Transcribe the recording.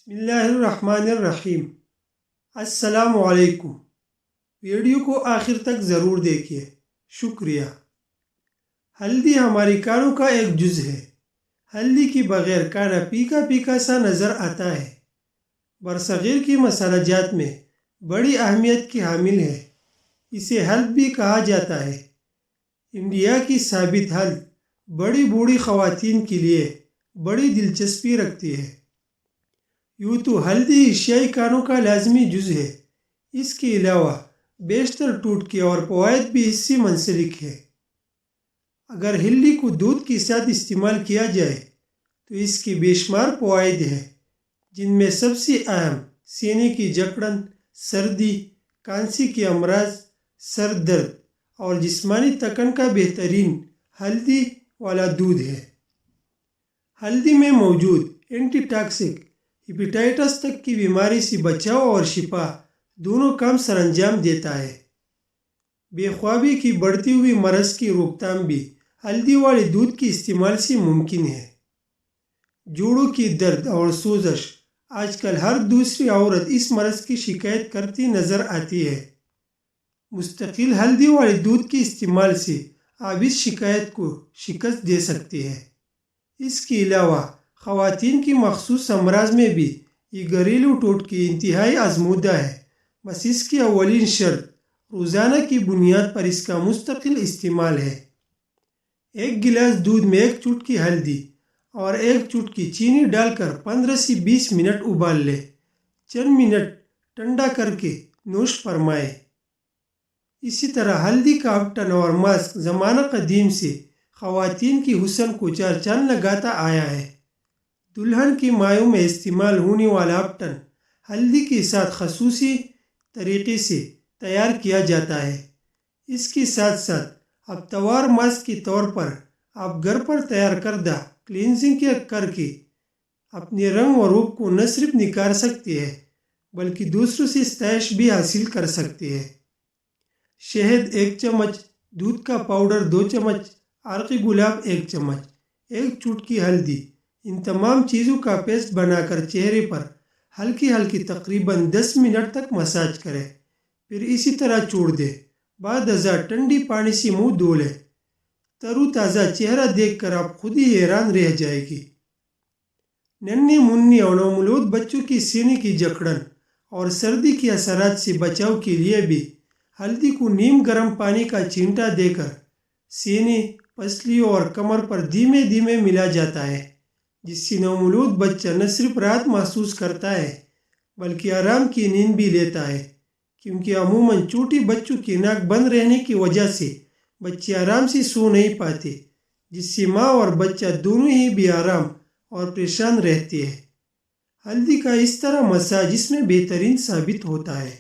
بسم اللہ الرحمن الرحیم۔ السلام علیکم۔ ویڈیو کو آخر تک ضرور دیکھیے، شکریہ۔ ہلدی ہماری کانوں کا ایک جز ہے۔ ہلدی کے بغیر کانا پیکا پیکا سا نظر آتا ہے۔ برصغیر کی مسالہ جات میں بڑی اہمیت کی حامل ہے۔ اسے ہلد بھی کہا جاتا ہے۔ انڈیا کی ثابت ہلد بڑی بوڑھی خواتین کے لیے بڑی دلچسپی رکھتی ہے۔ یوں تو ہلدی ایشیائی کانوں کا لازمی جز ہے۔ اس کے علاوہ بیشتر ٹوٹکے اور فوائد بھی اس سے منسلک ہے۔ اگر ہلدی کو دودھ کے ساتھ استعمال کیا جائے تو اس کے بے شمار فوائد ہیں، جن میں سب سے اہم سینے کی جکڑن، سردی، کانسی کے امراض، سر درد اور جسمانی تکن کا بہترین ہلدی والا دودھ ہے۔ ہلدی میں موجود اینٹی ٹاکسک ہیپیٹائٹس تک کی بیماری سے بچاؤ اور شفا دونوں کام سر انجام دیتا ہے۔ بے خوابی کی بڑھتی ہوئی مرض کی روک تھام بھی ہلدی والے دودھ کے استعمال سے ممکن ہے۔ جوڑوں کی درد اور سوزش، آج کل ہر دوسری عورت اس مرض کی شکایت کرتی نظر آتی ہے۔ مستقل ہلدی والے دودھ کے استعمال سے آپ اس شکایت کو شکست دے سکتے ہیں۔ اس کے علاوہ خواتین کی مخصوص امراض میں بھی یہ گھریلو ٹوٹکے انتہائی آزمودہ ہے۔ بس اس کی اولین شرط روزانہ کی بنیاد پر اس کا مستقل استعمال ہے۔ ایک گلاس دودھ میں ایک چٹکی ہلدی اور ایک چٹکی چینی ڈال کر 15 سے 20 منٹ ابال لیں۔ چند منٹ ٹھنڈا کر کے نوش فرمائیں۔ اسی طرح ہلدی کا اپٹن اور ماسک زمانہ قدیم سے خواتین کی حسن کو چار چاند لگاتا آیا ہے۔ دلہن کی مایوں میں استعمال ہونے والا اپٹن ہلدی کے ساتھ خصوصی طریقے سے تیار کیا جاتا ہے۔ اس کے ساتھ ساتھ اب توار ماسک کے طور پر آپ گھر پر تیار کردہ کلینزنگ کر کے اپنے رنگ و روپ کو نہ صرف نکھار سکتے ہیں بلکہ دوسروں سے ستائش بھی حاصل کر سکتے ہیں۔ شہد 1 چمچ، دودھ کا پاؤڈر 2 چمچ، عرق گلاب 1 چمچ، ایک چٹکی ہلدی، ان تمام چیزوں کا پیسٹ بنا کر چہرے پر ہلکی ہلکی تقریباً 10 منٹ تک مساج کریں، پھر اسی طرح چھوڑ دیں۔ بعد ازاں ٹھنڈی پانی سے منہ دھو لیں۔ تر و تازہ چہرہ دیکھ کر آپ خود ہی حیران رہ جائے گی۔ ننھے منھے اور نومولود بچوں کی سینے کی جکڑن اور سردی کے اثرات سے بچاؤ کے لیے بھی ہلدی کو نیم گرم پانی کا چینٹا دے کر سینے، پسلیوں اور کمر پر دھیمے دھیمے ملا جاتا ہے، جس سے نومولود بچہ نہ صرف راحت محسوس کرتا ہے بلکہ آرام کی نیند بھی لیتا ہے، کیونکہ عموماً چھوٹے بچوں کی ناک بند رہنے کی وجہ سے بچے آرام سے سو نہیں پاتے، جس سے ماں اور بچہ دونوں ہی بے آرام اور پریشان رہتے ہیں۔ ہلدی کا اس طرح مساج اس میں بہترین ثابت ہوتا ہے۔